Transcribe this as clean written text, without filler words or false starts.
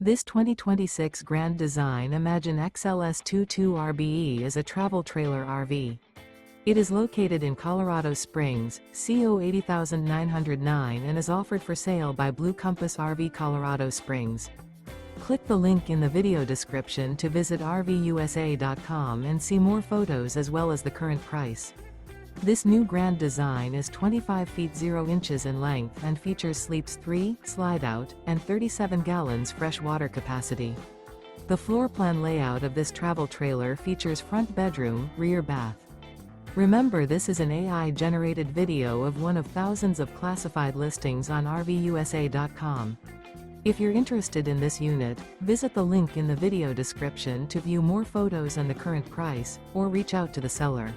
This 2026 Grand Design Imagine XLS 22 RBE is a travel trailer RV. It is located in Colorado Springs, CO 80909 and is offered for sale by Blue Compass RV Colorado Springs. Click the link in the video description to visit RVUSA.com and see more photos as well as the current price. This new Grand Design is 25 feet 0 inches in length and features sleeps 3, Slideout, and 37 gallons fresh water capacity. The floor plan layout of this travel trailer features front bedroom, rear bath. Remember, this is an AI-generated video of one of thousands of classified listings on RVUSA.com. If you're interested in this unit, visit the link in the video description to view more photos and the current price, or reach out to the seller.